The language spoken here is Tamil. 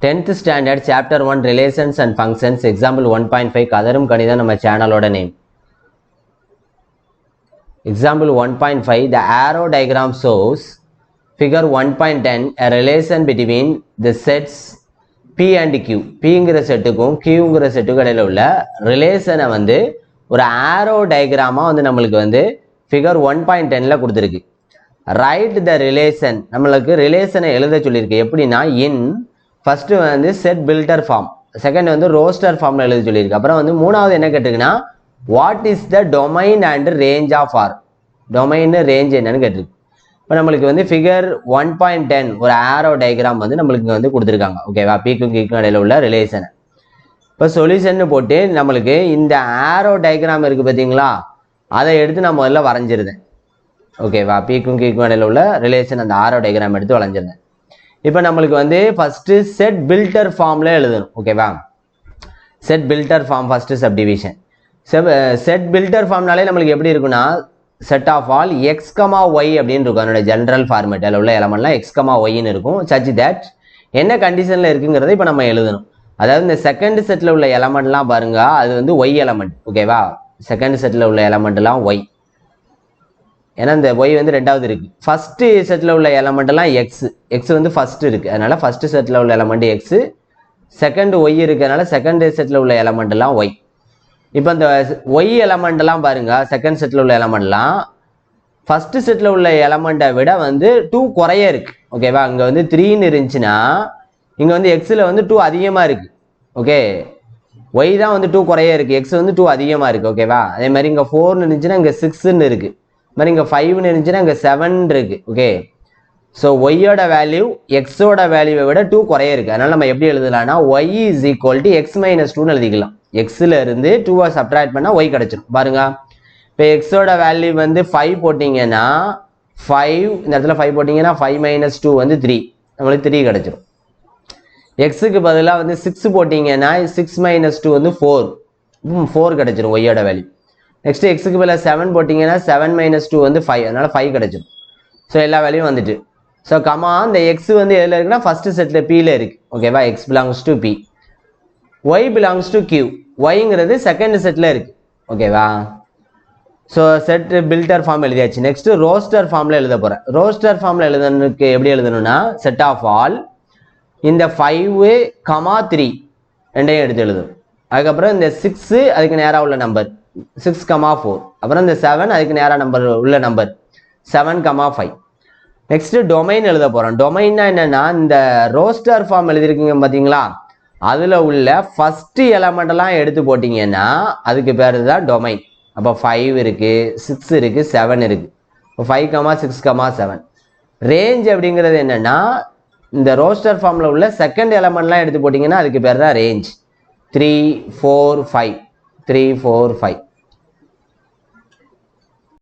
10th standard chapter 1 relations and functions example 1.5 கதரும் கணிதம் நம்ம சேனலோட name. Example 1.5 the arrow diagram shows figure 1.10 a relation between the sets P and Q. Pங்கிற செட்டுக்கும் Qங்கிற செட்டுக்கும் இடையில உள்ள ரிலேஷனை வந்து ஒரு arrow diagram-ஆ வந்து நம்மளுக்கு வந்து figure 1.10ல கொடுத்திருக்கு. Write the relation. நம்மளுக்கு ரிலேஷனை எழுத சொல்லியிருக்கு. எப்படின்னா in first வந்து set builder form, second வந்து roster formல எழுத சொல்லியிருக்கு. அப்புறம் வந்து மூணாவது என்ன கேட்டிருக்குன்னா what is the domain and range of R. domain range என்னன்னு கேட்டிருக்கு. இப்போ நம்மளுக்கு வந்து ஃபிகர் 1.10 ஒரு ஆரோ டயக்ராம் வந்து நம்மளுக்கு வந்து கொடுத்துருக்காங்க. ஓகேவா, பீக்கும் கீக்கும் இடையில உள்ள ரிலேஷனை இப்போ சொல்யூஷன் போட்டு நம்மளுக்கு இந்த ஆரோ டயக்ராம் இருக்குது பார்த்தீங்களா, அதை எடுத்து நான் முதல்ல வரைஞ்சிருந்தேன். ஓகேவா, பீக்கும் கீக்கும் இடையில உள்ள ரிலேஷன் அந்த ஆரோ டயக்ராம் எடுத்து வரைஞ்சிருந்தேன். இப்போ நம்மளுக்கு வந்து ஃபஸ்ட்டு செட் பில்டர் ஃபார்மில் எழுதணும். ஓகேவா, set builder form first subdivision. Set builder ஃபார்ம்னாலே நம்மளுக்கு எப்படி இருக்குன்னா set of all x comma y அப்படின்னு இருக்கும். அதனோட ஜென்ரல் ஃபார்மேட்டில் உள்ள எலமெண்ட்லாம் எக்ஸ் கமா ஒய்ன்னு இருக்கும். சச் தட் என்ன கண்டிஷனில் இருக்குங்கிறத இப்போ நம்ம எழுதணும். அதாவது இந்த செகண்ட் செட்டில் உள்ள எலமெண்ட்லாம் பாருங்க, அது வந்து ஒய் எலமெண்ட். ஓகேவா, செகண்ட் செட்டில் உள்ள எலமெண்ட்லாம் ஒய், ஏன்னா இந்த ஒய் வந்து ரெண்டாவது இருக்குது. ஃபஸ்ட்டு செட்டில் உள்ள எலமெண்ட்லாம் எக்ஸ், எக்ஸ் வந்து ஃபஸ்ட்டு இருக்குது, அதனால் ஃபஸ்ட்டு செட்டில் உள்ள எலமெண்ட் எக்ஸு, செகண்ட் ஒய் இருக்கிறதுனால செகண்ட் செட்டில் உள்ள எலமெண்ட்லாம் ஒய். இப்போ இந்த ஒய் எலமெண்ட்லாம் பாருங்கள், செகண்ட் செட்டில் உள்ள எலமெண்ட்லாம் ஃபஸ்ட்டு செட்டில் உள்ள எலமெண்ட்டை விட வந்து 2 குறைய இருக்குது. ஓகேவா, இங்கே வந்து 3ன்னு இருந்துச்சுன்னா இங்கே வந்து எக்ஸில் வந்து 2 அதிகமாக இருக்குது. ஓகே, ஒய் தான் வந்து 2 குறைய இருக்குது, எக்ஸ் வந்து 2 அதிகமாக இருக்குது. ஓகேவா, அதே மாதிரி இங்கே 4ன்னு இருந்துச்சுன்னா இங்கே 6ன்னு இருக்குது, மாதிரி இங்கே 5ன்னு இருந்துச்சுன்னா இங்கே 7 இருக்குது. ஓகே, ஸோ ஒய்யோட வேல்யூ எக்ஸோட வேல்யூவை விட 2 குறைய இருக்குது. அதனால் நம்ம எப்படி எழுதலாம்னா y is equal to x minus 2ன்னு எழுதிக்கலாம். எக்ஸில் இருந்து 2-ஐ சப்ட்ராக்ட் பண்ணால் ஒய் கிடச்சிடும். பாருங்க, இப்போ எக்ஸோட வேல்யூ வந்து 5 போட்டிங்கன்னா 5, இந்த இடத்துல 5 போட்டிங்கன்னா 5 மைனஸ் 2 வந்து 3, நம்மளுக்கு 3 கிடச்சிடும். எக்ஸுக்கு பதிலாக வந்து 6 போட்டிங்கன்னா 6 மைனஸ் 2 வந்து 4 கிடச்சிடும் ஒய்யோட வேல்யூ. நெக்ஸ்ட் எக்ஸுக்கு பதிலாக 7 போட்டிங்கன்னா 7 மைனஸ் 2 வந்து 5, அதனால் 5 கிடச்சிடும். ஸோ எல்லா வேல்யூவும் வந்துட்டு. ஸோ கமா இந்த எக்ஸ் வந்து எதில் இருக்குன்னா ஃபஸ்ட்டு செட்டில் பியில் இருக்குது. ஓகேவா, x belongs to B, y belongs to Q, ஒய்ங்கிறது செகண்ட் செட்டில் இருக்குது. ஓகேவா, ஸோ செட் பில்டர் ஃபார்ம் எழுதியாச்சு. நெக்ஸ்ட் ரோஸ்டர் ஃபார்மில் எழுத போகிறேன். ரோஸ்டர் ஃபார்மில் எழுதணுக்கு எப்படி எழுதணும்னா செட் ஆஃப் ஆல் இந்த 5, 3 ரெண்டையும் எடுத்து எழுதணும். அதுக்கப்புறம் இந்த 6 அதுக்கு நேராக உள்ள நம்பர் 6, 4, அப்புறம் இந்த 7 அதுக்கு நேராக நம்பர் உள்ள நம்பர் 7, 5. நெக்ஸ்ட் டொமைன் எழுத போகிறோம். டொமைன்னா என்னென்னா இந்த ரோஸ்டர் ஃபார்ம் எழுதிருக்கீங்க பார்த்தீங்களா, அதில் உள்ள ஃபஸ்ட்டு எலமெண்டெல்லாம் எடுத்து போட்டிங்கன்னா அதுக்கு பேர் தான் டொமைன். அப்போ 5 இருக்குது, 6 இருக்குது, 7 இருக்குது. இப்போ 5, 6, 7. ரேஞ்ச் அப்படிங்கிறது என்னென்னா இந்த ரோஸ்டர் ஃபார்மில் உள்ள செகண்ட் எலமெண்ட்லாம் எடுத்து போட்டிங்கன்னா அதுக்கு பேர் தான் ரேஞ்ச். 3, 4, 5, 3, 4, 5.